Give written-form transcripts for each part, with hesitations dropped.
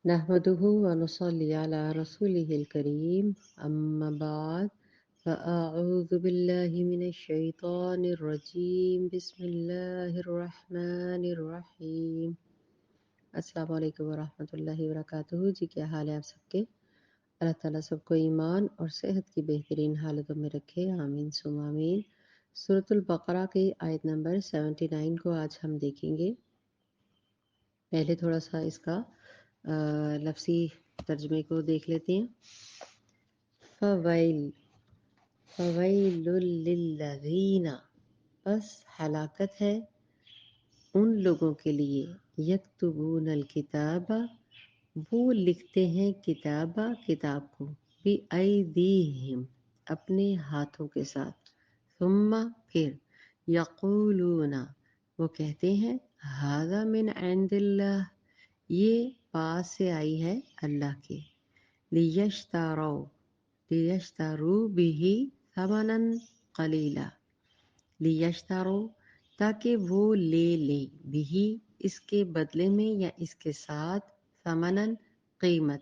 نحمده ونصلي على رسوله الكريم أما بعد فأعوذ بالله من الشيطان الرجيم بسم الله الرحمن الرحیم۔ السلام علیکم ورحمۃ اللہ وبرکاتہ۔ جی کیا حال ہے آپ سب کے؟ اللہ تعالیٰ سب کو ایمان اور صحت کی بہترین حالتوں میں رکھے، آمین ثم آمین۔ سورۃ البقرہ کی آیت نمبر 79 کو آج ہم دیکھیں گے۔ پہلے تھوڑا سا اس کا لفظی ترجمے کو دیکھ لیتے ہیں۔ فویل، فویل للذین، پس ہلاکت ہے ان لوگوں کے لیے، یکتبون الکتاب، وہ لکھتے ہیں کتاب کو، بِأَیْدِیہم، اپنے ہاتھوں کے ساتھ، ثم، پھر، یقولون، وہ کہتے ہیں، ھذا من عند اللہ، یہ پاس سے آئی ہے اللہ کے، لیشتروا بہ ثمنا قلیلا، لیشتروا، تاکہ وہ لے لیں، بھی، اس کے بدلے میں یا اس کے ساتھ، ثمناً، قیمت،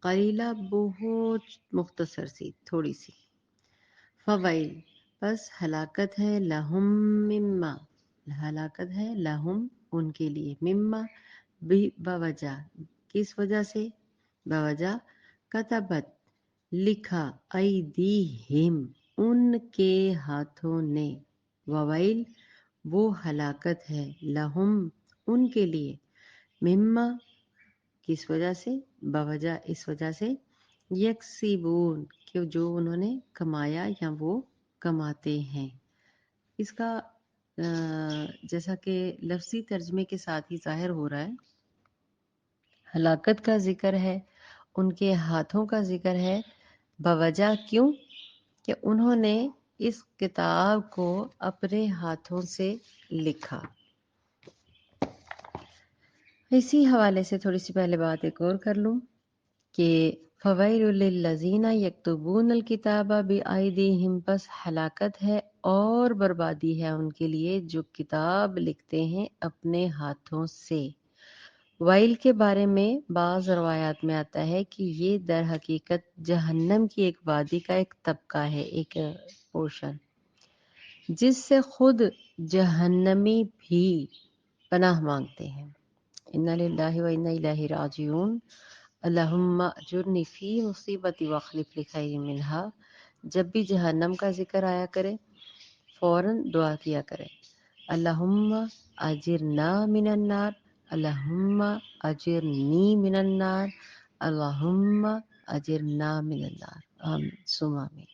قلیلہ، بہت مختصر سی، تھوڑی سی، فویل، پس ہلاکت ہے، لہم، مما، ہلاکت ہے لہم، ان کے لیے، مما، بوجہ، کس وجہ سے، بوجہ، کتبت، لکھا، ایدیہم، ان کے ہاتھوں نے، وویل، وہ ہلاکت ہے، لہم، ان کے لیے، مما، کس وجہ سے، بوجہ، اس وجہ سے، یکسبون، کہ جو انہوں نے کمایا یا وہ کماتے ہیں۔ اس کا جیسا کہ لفظی ترجمے کے ساتھ ہی ظاہر ہو رہا ہے، ہلاکت کا ذکر ہے، ان کے ہاتھوں کا ذکر ہے، بوجہ کیوں کہ انہوں نے اس کتاب کو اپنے ہاتھوں سے لکھا۔ اسی حوالے سے تھوڑی سی پہلے بات ایک اور کر لوں کہ فویل للذین یکتبون الکتاب بایدیہم، پس ہلاکت ہے اور بربادی ہے ان کے لیے جو کتاب لکھتے ہیں اپنے ہاتھوں سے۔ ویل کے بارے میں بعض روایات میں آتا ہے کہ یہ در حقیقت جہنم کی ایک وادی کا ایک طبقہ ہے، ایک پورشن، جس سے خود جہنمی بھی پناہ مانگتے ہیں۔ انا للہ و انا الیہ راجعون، اللہم اجرنی فی مصیبتی واخلف لی خیر منہا۔ جب بھی جہنم کا ذکر آیا کرے فوراً دعا کیا کرے، اللہم اجرنا من النار، اللہم اجرنی من النار، اللہم اجرنا من النار، آمین ثم آمین۔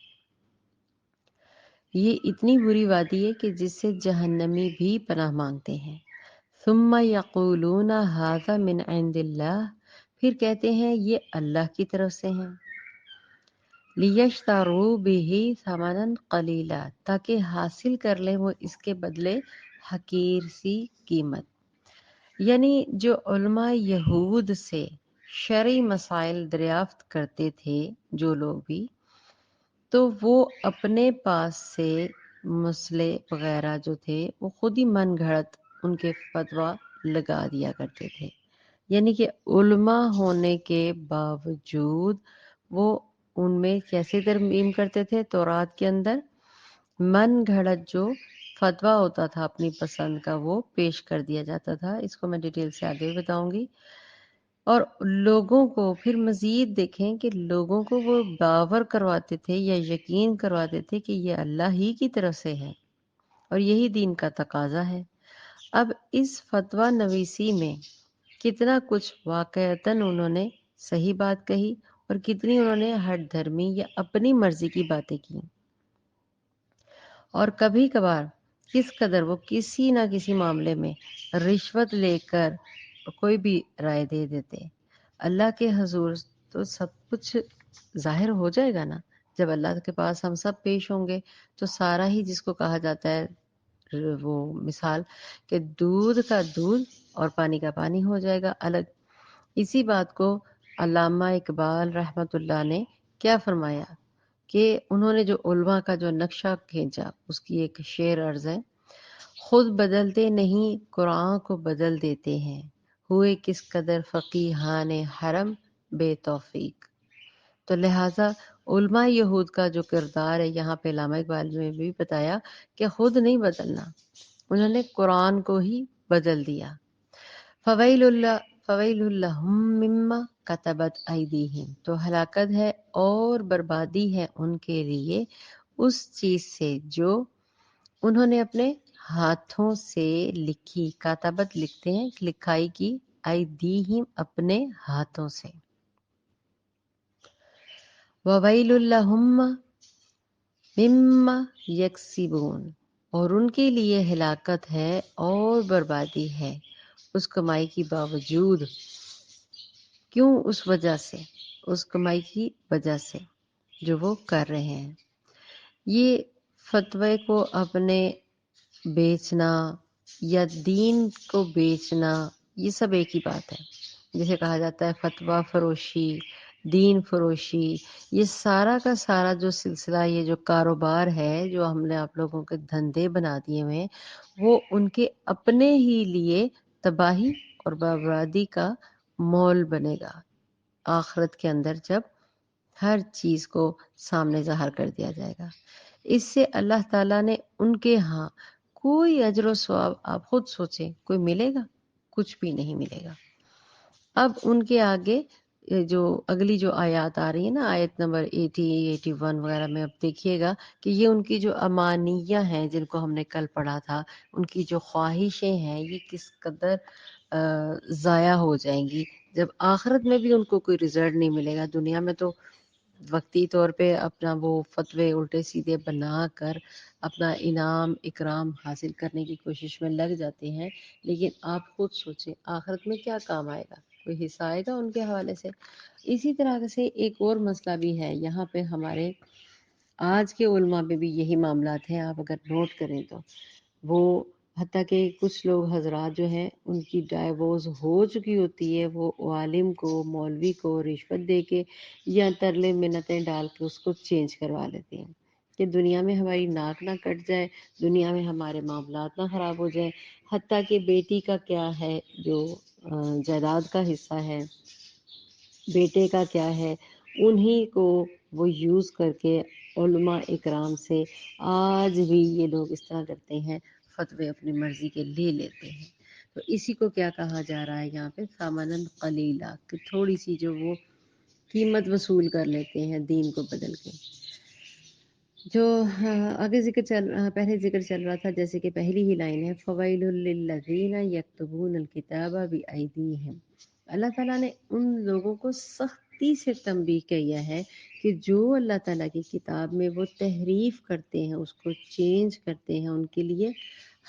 یہ اتنی بری وادی ہے کہ جس سے جہنمی بھی پناہ مانگتے ہیں۔ ثم یقولون ھذا من عند اللہ، پھر کہتے ہیں یہ اللہ کی طرف سے ہیں، لیشتروا بہ ثمنا قلیلا، تاکہ حاصل کر لیں وہ اس کے بدلے حقیر سی قیمت۔ یعنی جو علماء یہود سے شرعی مسائل دریافت کرتے تھے جو لوگ بھی، تو وہ اپنے پاس سے مسئلے وغیرہ جو تھے وہ خود ہی من گھڑت ان کے فتویٰ لگا دیا کرتے تھے، یعنی کہ علماء ہونے کے باوجود وہ ان میں کیسے ترمیم کرتے تھے، تورات کے اندر من گھڑت جو فتویٰ ہوتا تھا اپنی پسند کا وہ پیش کر دیا جاتا تھا۔ اس کو میں ڈیٹیل سے آگے بتاؤں گی۔ اور لوگوں کو پھر مزید دیکھیں کہ لوگوں کو وہ باور کرواتے تھے یا یقین کرواتے تھے کہ یہ اللہ ہی کی طرف سے ہے اور یہی دین کا تقاضا ہے۔ اب اس فتویٰ نویسی میں کتنا کچھ واقعتاً انہوں نے صحیح بات کہی اور کتنی انہوں نے ہٹ دھرمی یا اپنی مرضی کی باتیں کی، اور کبھی کبھار کس قدر وہ کسی نہ کسی معاملے میں رشوت لے کر کوئی بھی رائے دے دیتے۔ اللہ کے حضور تو سب کچھ ظاہر ہو جائے گا نا، جب اللہ کے پاس ہم سب پیش ہوں گے تو سارا ہی، جس کو کہا جاتا ہے وہ مثال کہ دودھ کا دودھ اور پانی کا پانی ہو جائے گا الگ۔ اسی بات کو علامہ اقبال رحمۃ اللہ نے کیا فرمایا کہ انہوں نے جو علماء کا جو نقشہ کھینچا، اس کی ایک شعر عرض ہے، خود بدلتے نہیں قرآن کو بدل دیتے ہیں، ہوئے کس قدر فقیہان حرم بے توفیق۔ تو لہٰذا علماء یہود کا جو کردار ہے یہاں پہ علامہ اقبال نے بھی بتایا کہ خود نہیں بدلنا، انہوں نے قرآن کو ہی بدل دیا۔ فویل لہم مما کتبت ایدیہم، تو ہلاکت ہے اور بربادی ہے ان کے لیے اس چیز سے جو انہوں نے اپنے ہاتھوں سے لکھی۔ کاتبت لکھتے ہیں، لکھائی کی، ایدیہم اپنے ہاتھوں سے۔ وَوَيْلٌ لَهُم مِّمَّا يَكْسِبُونَ، اور ان کے لیے ہلاکت ہے اور بربادی ہے اس کمائی کی باوجود، کیوں؟ اس وجہ سے، اس کمائی کی وجہ سے جو وہ کر رہے ہیں۔ یہ فتوے کو اپنے بیچنا یا دین کو بیچنا، یہ سب ایک ہی بات ہے۔ جسے کہا جاتا ہے فتویٰ فروشی، دین فروشی، یہ سارا کا سارا جو سلسلہ، یہ جو کاروبار ہے جو ہم نے آپ لوگوں کے دھندے بنا دیے ہوئے ہیں، وہ ان کے اپنے ہی لیے تباہی اور بربادی کا مول بنے گا آخرت کے اندر، جب ہر چیز کو سامنے ظاہر کر دیا جائے گا۔ اس سے اللہ تعالیٰ نے ان کے ہاں کوئی اجر و ثواب، آپ خود سوچیں، کوئی ملے گا؟ کچھ بھی نہیں ملے گا۔ اب ان کے آگے جو اگلی جو آیات آ رہی ہیں نا، آیت نمبر 80 81 وغیرہ میں، اب دیکھیے گا کہ یہ ان کی جو امانیہ ہیں جن کو ہم نے کل پڑھا تھا، ان کی جو خواہشیں ہیں یہ کس قدر ضائع ہو جائیں گی جب آخرت میں بھی ان کو کوئی رزلٹ نہیں ملے گا۔ دنیا میں تو وقتی طور پہ اپنا وہ فتوے الٹے سیدھے بنا کر اپنا انعام اکرام حاصل کرنے کی کوشش میں لگ جاتے ہیں، لیکن آپ خود سوچیں آخرت میں کیا کام آئے گا؟ کوئی حصہ آئے گا ان کے حوالے سے؟ اسی طرح سے ایک اور مسئلہ بھی ہے یہاں پہ، ہمارے آج کے علماء میں بھی یہی معاملات ہیں، آپ اگر نوٹ کریں تو وہ حتیٰ کہ کچھ لوگ حضرات جو ہیں ان کی ڈائیورس ہو چکی ہوتی ہے، وہ عالم کو، مولوی کو رشوت دے کے یا ترلے منتیں ڈال کے اس کو چینج کروا لیتے ہیں کہ دنیا میں ہماری ناک نہ کٹ جائے، دنیا میں ہمارے معاملات نہ خراب ہو جائیں۔ حتیٰ کہ بیٹی کا کیا ہے، جو جائیداد کا حصہ ہے، بیٹے کا کیا ہے، انہی کو وہ یوز کر کے علماء اکرام سے آج بھی یہ لوگ اس طرح کرتے ہیں، فتوے اپنی مرضی کے لے لیتے ہیں۔ تو اسی کو کیا کہا جا رہا ہے یہاں پہ؟ ثمناً قلیلا، کہ تھوڑی سی جو وہ قیمت وصول کر لیتے ہیں دین کو بدل کے۔ جو آگے پہلے ذکر چل رہا تھا، جیسے کہ پہلی ہی لائن ہے فویل للذین یکتبون الکتاب بایدیہم، اللہ تعالیٰ نے ان لوگوں کو سختی سے تنبیہ کیا ہے کہ جو اللہ تعالیٰ کی کتاب میں وہ تحریف کرتے ہیں، اس کو چینج کرتے ہیں، ان کے لیے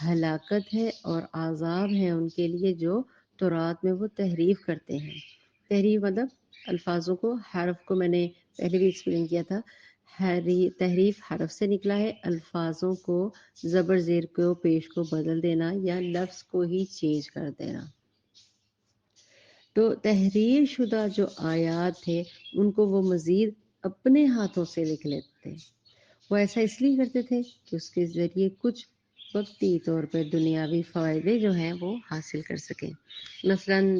ہلاکت ہے اور عذاب ہے ان کے لیے جو تورات میں وہ تحریف کرتے ہیں۔ تحریف مطلب الفاظوں کو، حرف کو میں نے پہلے بھی ایکسپلین کیا تھا، تحریف حرف سے نکلا ہے، الفاظوں کو زبر زیر کو پیش کو بدل دینا یا لفظ کو ہی چینج کر دینا۔ تو تحریر شدہ جو آیات تھے ان کو وہ مزید اپنے ہاتھوں سے لکھ لیتے تھے۔ وہ ایسا اس لیے کرتے تھے کہ اس کے ذریعے کچھ وقتی طور پر دنیاوی فائدے جو ہیں وہ حاصل کر سکیں۔ مثلاً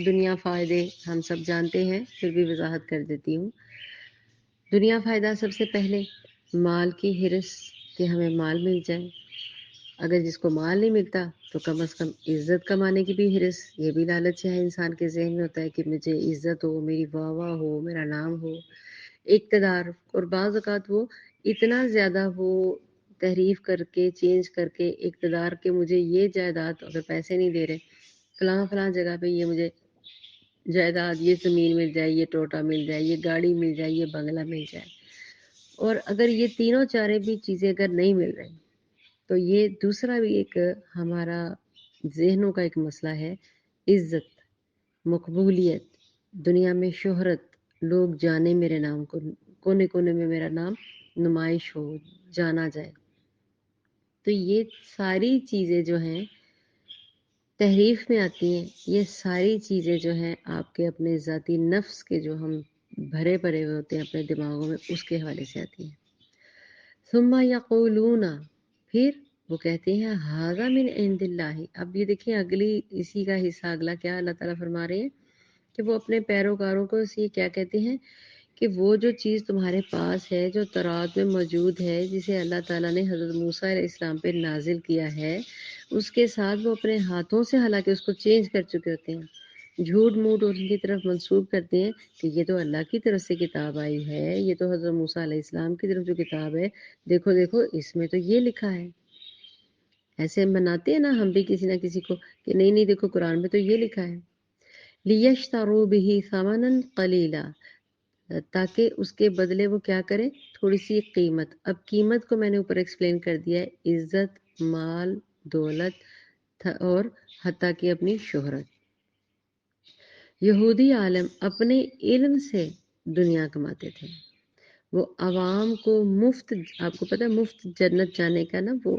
دنیا فائدے ہم سب جانتے ہیں، پھر بھی وضاحت کر دیتی ہوں۔ دنیا فائدہ سب سے پہلے مال کی ہرس، کہ ہمیں مال مل جائے۔ اگر جس کو مال نہیں ملتا تو کم از کم عزت کمانے کی بھی ہرس، یہ بھی لالچ ہے انسان کے ذہن میں ہوتا ہے کہ مجھے عزت ہو، میری واہ واہ ہو، میرا نام ہو، اقتدار۔ اور بعض اوقات وہ اتنا زیادہ وہ تحریف کر کے، چینج کر کے اقتدار کے، مجھے یہ جائیداد، اگر پیسے نہیں دے رہے، فلاں فلاں جگہ پہ یہ مجھے جائیداد، یہ زمین مل جائے، یہ ٹوٹا مل جائے، یہ گاڑی مل جائے، یہ بنگلہ مل جائے۔ اور اگر یہ تینوں چارے بھی چیزیں اگر نہیں مل رہی تو یہ دوسرا بھی ایک ہمارا ذہنوں کا ایک مسئلہ ہے، عزت، مقبولیت، دنیا میں شہرت، لوگ جانے میرے نام کو، کونے کونے میں میرا نام نمائش ہو، جانا جائے۔ تو یہ ساری چیزیں جو ہیں تحریف میں آتی ہیں، یہ ساری چیزیں جو ہیں آپ کے اپنے ذاتی نفس کے جو ہم بھرے پڑے ہوئے ہوتے ہیں اپنے دماغوں میں، اس کے حوالے سے آتی ہیں۔ ثم یقولون، پھر وہ کہتے ہیں ھذا من عند اللہ. اب یہ دیکھیں اگلی اسی کا حصہ اگلا کیا اللہ تعالیٰ فرما رہے ہیں کہ وہ اپنے پیروکاروں کو یہ کیا کہتے ہیں کہ وہ جو چیز تمہارے پاس ہے جو تورات میں موجود ہے جسے اللہ تعالیٰ نے حضرت موسیٰ علیہ السلام پہ نازل کیا ہے اس کے ساتھ وہ اپنے ہاتھوں سے حالانکہ اس کو چینج کر چکے ہوتے ہیں، جھوٹ موٹ ان کی طرف منسوب کرتے ہیں کہ یہ تو اللہ کی طرف سے کتاب آئی ہے، یہ تو حضرت موسیٰ علیہ السلام کی طرف جو کتاب ہے، دیکھو دیکھو اس میں تو یہ لکھا ہے. ایسے ہم بناتے ہیں نا ہم بھی کسی نہ کسی کو کہ نہیں نہیں دیکھو قرآن میں تو یہ لکھا ہے. لیشتروا به ثمنا قلیلا، تاکہ اس کے بدلے وہ کیا کریں تھوڑی سی قیمت. اب قیمت کو میں نے اوپر ایکسپلین کر دیا ہے، عزت، مال، دولت اور حتیٰ کہ اپنی شہرت. یہودی عالم اپنے علم سے دنیا کماتے تھے، وہ عوام کو مفت، آپ کو پتہ ہے مفت جنت جانے کا نا وہ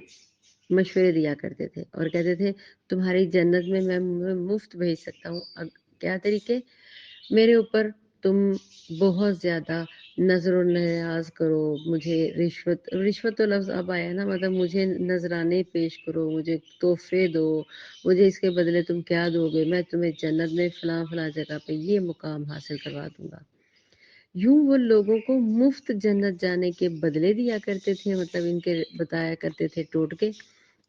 مشورے دیا کرتے تھے اور کہتے تھے تمہاری جنت میں مفت بھیج سکتا ہوں. کیا طریقے؟ میرے اوپر تم بہت زیادہ نظر و نیاز کرو، مجھے رشوت تو لفظ اب آیا نا، مطلب مجھے نذرانے پیش کرو، مجھے تحفے دو، مجھے اس کے بدلے تم کیا دو گے، میں تمہیں جنت میں فلاں فلاں جگہ پہ یہ مقام حاصل کروا دوں گا. یوں وہ لوگوں کو مفت جنت جانے کے بدلے دیا کرتے تھے، مطلب ان کے بتایا کرتے تھے ٹوٹکے.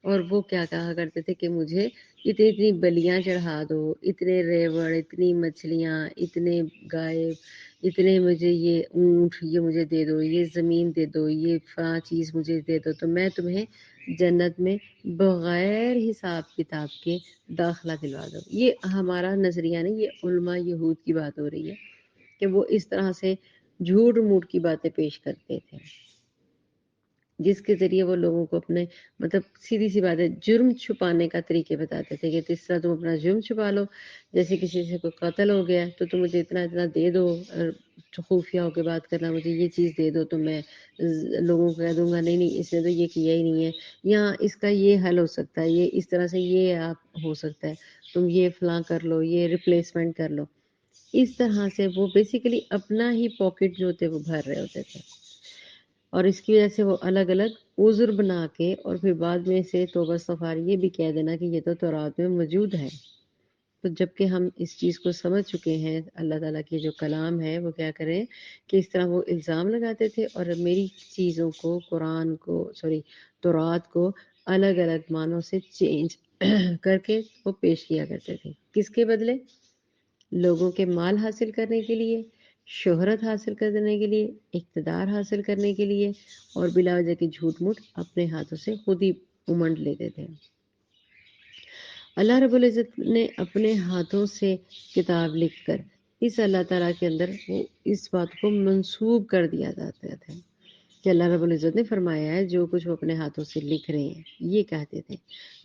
اور وہ کیا کہا کرتے تھے کہ مجھے اتنی اتنی بلیاں چڑھا دو، اتنے ریوڑ، اتنی مچھلیاں، اتنے گائے، اتنے مجھے یہ اونٹ یہ مجھے دے دو، یہ زمین دے دو، یہ فلاں چیز مجھے دے دو تو میں تمہیں جنت میں بغیر حساب کتاب کے داخلہ دلوا دو. یہ ہمارا نظریہ نہیں، یہ علماء یہود کی بات ہو رہی ہے کہ وہ اس طرح سے جھوٹ موٹ کی باتیں پیش کرتے تھے جس کے ذریعے وہ لوگوں کو اپنے مطلب سیدھی سی بات ہے جرم چھپانے کا طریقے بتاتے تھے کہ اس طرح تم اپنا جرم چھپا لو، جیسے کسی سے کوئی قتل ہو گیا تو تم مجھے اتنا اتنا دے دو، خفیہ ہو کے بات کرنا، مجھے یہ چیز دے دو تو میں لوگوں کو کہہ دوں گا نہیں نہیں اس نے تو یہ کیا ہی نہیں ہے، یا اس کا یہ حل ہو سکتا ہے، یہ اس طرح سے یہ آپ ہو سکتا ہے، تم یہ فلاں کر لو، یہ ریپلیسمنٹ کر لو. اس طرح سے وہ بیسیکلی اپنا ہی پاکٹ جو ہوتے وہ بھر رہے ہوتے تھے. اور اس کی وجہ سے وہ الگ الگ عذر بنا کے اور پھر بعد میں سے توبہ استغفار یہ بھی کہہ دینا کہ یہ تو تورات میں موجود ہے. تو جب کہ ہم اس چیز کو سمجھ چکے ہیں اللہ تعالیٰ کی جو کلام ہے وہ کیا کریں کہ اس طرح وہ الزام لگاتے تھے اور میری چیزوں کو قرآن کو تورات کو الگ الگ معنوں سے چینج کر کے وہ پیش کیا کرتے تھے. کس کے بدلے؟ لوگوں کے مال حاصل کرنے کے لیے، شہرت حاصل کرنے کے لیے، اقتدار حاصل کرنے کے لیے، اور بلا وجہ کی جھوٹ موٹ اپنے ہاتھوں سے خود ہی امنڈ لیتے تھے. اللہ رب العزت نے اپنے ہاتھوں سے کتاب لکھ کر اس اللہ تعالیٰ کے اندر وہ اس بات کو منسوب کر دیا جاتا تھا کہ اللہ رب العزت نے فرمایا ہے جو کچھ وہ اپنے ہاتھوں سے لکھ رہے ہیں یہ کہتے تھے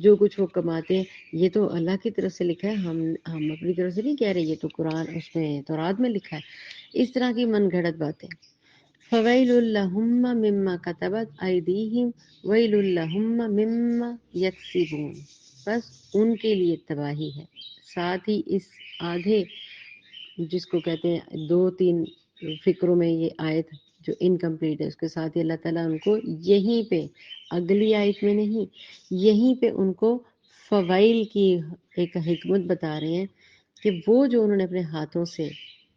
جو کچھ وہ کماتے ہیں یہ تو اللہ کی طرف سے لکھا ہے، ہم اپنی طرف سے نہیں کہہ رہے، یہ تو قرآن اس میں تورات میں لکھا ہے. اس طرح کی من گھڑت باتیں. فویل اللہم مما کتبت ایدیہم ویل اللہم مما یکسبون، بس ان کے لیے تباہی ہے. ساتھ ہی اس آدھے جس کو کہتے ہیں 2-3 فکروں میں یہ آیت جو انکمپلیٹ ہے اس کے ساتھ ہی اللہ تعالیٰ ان کو یہیں پہ اگلی آیت میں نہیں یہیں پہ ان کو فوائل کی ایک حکمت بتا رہے ہیں کہ وہ جو انہوں نے اپنے ہاتھوں سے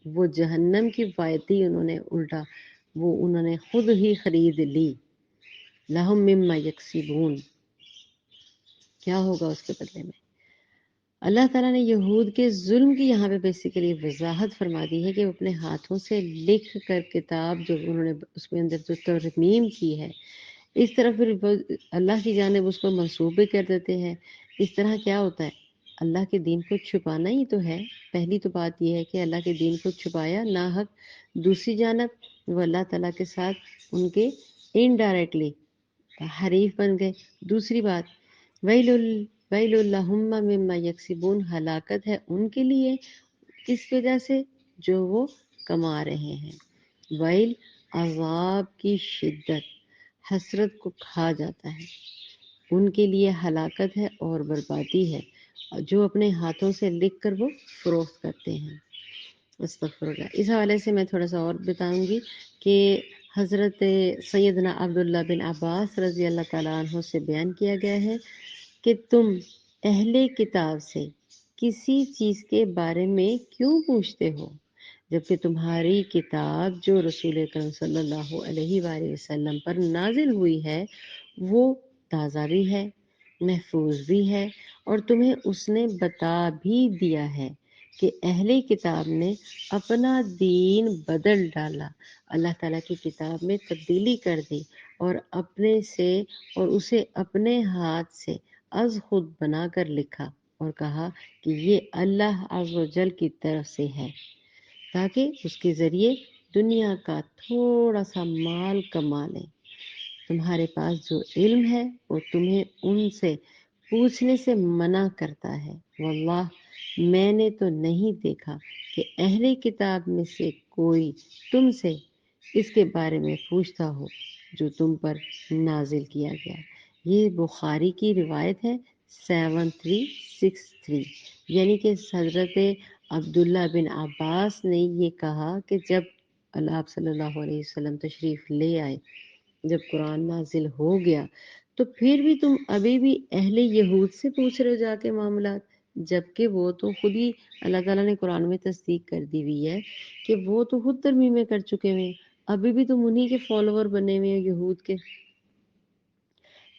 وہ جہنم کی وادی انہوں نے الٹا وہ انہوں نے خود ہی خرید لی. لہم مما یکسبون، کیا ہوگا اس کے بدلے میں؟ اللہ تعالیٰ نے یہود کے ظلم کی یہاں پہ بیسیکلی وضاحت فرما دی ہے کہ وہ اپنے ہاتھوں سے لکھ کر کتاب جو انہوں نے اس میں اندر جو ترمیم کی ہے اس طرح پھر اللہ کی جانب اس کو منسوب بھی کر دیتے ہیں. اس طرح کیا ہوتا ہے؟ اللہ کے دین کو چھپانا ہی تو ہے. پہلی تو بات یہ ہے کہ اللہ کے دین کو چھپایا ناحق، دوسری جانب وہ اللہ تعالیٰ کے ساتھ ان کے انڈائریکٹلی حریف بن گئے. دوسری بات ویل اللہم مما یکسبون، ہلاکت ہے ان کے لیے کس وجہ سے جو وہ کما رہے ہیں. ویل عذاب کی شدت، حسرت کو کھا جاتا ہے، ان کے لیے ہلاکت ہے اور بربادی ہے جو اپنے ہاتھوں سے لکھ کر وہ فروخت کرتے ہیں. استغفر اللہ. اس حوالے سے میں تھوڑا سا اور بتاؤں گی کہ حضرت سیدنا عبداللہ بن عباس رضی اللہ تعالیٰ عنہ سے بیان کیا گیا ہے کہ تم اہل کتاب سے کسی چیز کے بارے میں کیوں پوچھتے ہو جبکہ تمہاری کتاب جو رسول اکرم صلی اللہ علیہ وآلہ وسلم پر نازل ہوئی ہے وہ تازہ بھی ہے، محفوظ بھی ہے، اور تمہیں اس نے بتا بھی دیا ہے کہ اہل کتاب نے اپنا دین بدل ڈالا، اللہ تعالیٰ کی کتاب میں تبدیلی کر دی اور اسے اپنے ہاتھ سے از خود بنا کر لکھا اور کہا کہ یہ اللہ عز و جل کی طرف سے ہے تاکہ اس کے ذریعے دنیا کا تھوڑا سا مال کما لیں۔ تمہارے پاس جو علم ہے وہ تمہیں ان سے پوچھنے سے منع کرتا ہے، واللہ میں نے تو نہیں دیکھا کہ اہل کتاب میں سے کوئی تم سے اس کے بارے میں پوچھتا ہو جو تم پر نازل کیا گیا۔ یہ بخاری کی روایت ہے 7363، یعنی کہ حضرت عبداللہ بن عباس نے یہ کہا کہ جب آپ صلی اللہ علیہ وسلم تشریف لے آئے، جب قرآن نازل ہو گیا تو پھر بھی تم ابھی بھی اہل یہود سے پوچھ رہے ہو جا کے معاملات، جبکہ وہ تو خود ہی اللہ تعالیٰ نے قرآن میں تصدیق کر دی ہوئی ہے کہ وہ تو خود ترمیمیں کر چکے ہوئے ہیں، ابھی بھی تم انہی کے فالوور بنے ہوئے ہیں یہود کے۔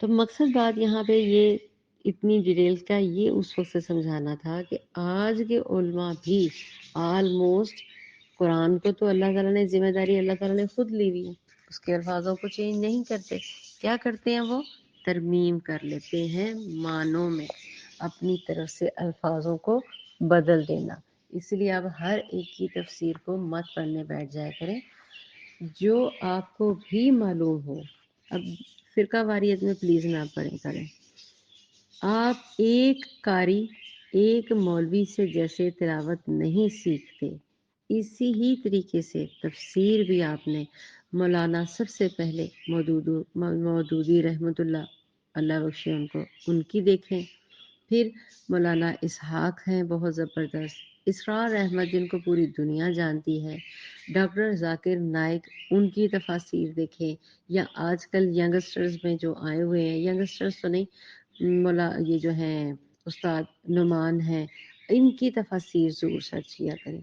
تو مقصد بات یہاں پہ یہ اتنی ڈیٹیل کا یہ اس وقت سے سمجھانا تھا کہ آج کے علماء بھی آلموسٹ قرآن کو تو اللہ تعالیٰ نے ذمہ داری اللہ تعالیٰ نے خود لی ہوئی ہے، اس کے الفاظوں کو چینج نہیں کرتے۔ کیا کرتے ہیں وہ؟ ترمیم کر لیتے ہیں معنوں میں، اپنی طرف سے الفاظوں کو بدل دینا۔ اس لیے اب ہر ایک کی تفسیر کو مت پڑھنے بیٹھ جایا کریں، جو آپ کو بھی معلوم ہو۔ اب فرقہ واریت میں پلیز نہ پڑھیں کریں۔ آپ ایک قاری، ایک مولوی سے جیسے تلاوت نہیں سیکھتے، اسی ہی طریقے سے تفسیر بھی آپ نے مولانا سب سے پہلے مودودی رحمۃ اللہ بخشے ان کو، ان کی دیکھیں، پھر مولانا اسحاق ہیں بہت زبردست، اسرار احمد جن کو پوری دنیا جانتی ہے، ڈاکٹر ذاکر نائک، ان کی تفاسیر دیکھیں، یا آج کل ینگسٹرز میں جو آئے ہوئے ہیں، ینگسٹرز تو نہیں، یہ جو ہیں استاد نعمان ہیں، ان کی تفاسیر ضرور سرچ کیا کریں،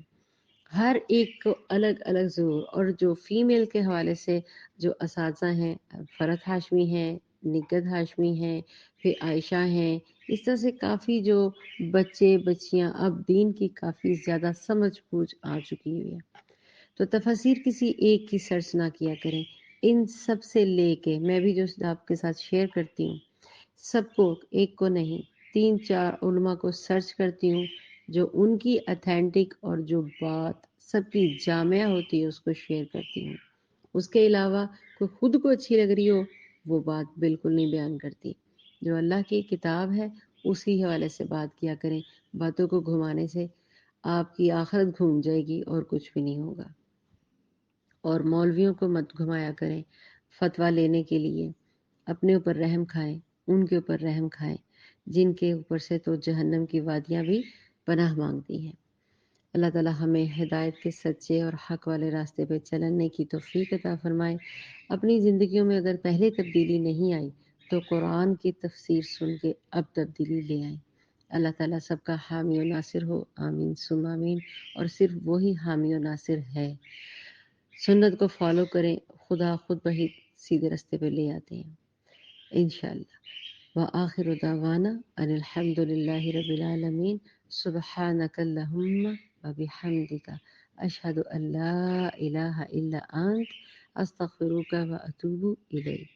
ہر ایک کو الگ الگ ضرور۔ اور جو فیمیل کے حوالے سے جو اساتذہ ہیں، فرحت ہاشمی ہیں، نگت ہاشمی ہیں، پھر عائشہ ہیں، اس طرح سے کافی جو بچے بچیاں اب دین کی کافی زیادہ سمجھ بوجھ آ چکی ہوئی ہے، تو تفاسیر کسی ایک کی سرچ نہ کیا کریں، ان سب سے لے کے میں بھی جو آپ کے ساتھ شیئر کرتی ہوں، سب کو، ایک کو نہیں، 3 4 علماء کو سرچ کرتی ہوں، جو ان کی اتھینٹک اور جو بات سب کی جامعہ ہوتی ہے اس کو شیئر کرتی ہوں۔ اس کے علاوہ کوئی خود کو اچھی لگ رہی ہو وہ بات بالکل نہیں بیان کرتی، جو اللہ کی کتاب ہے اسی حوالے سے بات کیا کریں، باتوں کو گھمانے سے آپ کی آخرت گھوم جائے گی اور کچھ بھی نہیں ہوگا۔ اور مولویوں کو مت گھمایا کریں فتویٰ لینے کے لیے، اپنے اوپر رحم کھائیں، ان کے اوپر رحم کھائیں جن کے اوپر سے تو جہنم کی وادیاں بھی پناہ مانگتی ہیں۔ اللہ تعالی ہمیں ہدایت کے سچے اور حق والے راستے پہ چلنے کی توفیق عطا فرمائے۔ اپنی زندگیوں میں اگر پہلے تبدیلی نہیں آئی تو قرآن کی تفسیر سن کے اب تبدیلی لے آئیں۔ اللہ تعالیٰ سب کا حامی و ناصر ہو، آمین ثم آمین۔ اور صرف وہی حامی و ناصر ہے۔ سنت کو فالو کریں، خدا خود بہت سیدھے راستے پہ لے آتے ہیں انشاءاللہ۔ وآخر دعوانا ان الحمد للہ رب العالمین، سبحانک اللہم وبحمدک، اشہد ان لا الہ الا انت، استغفرک واتوب الیک۔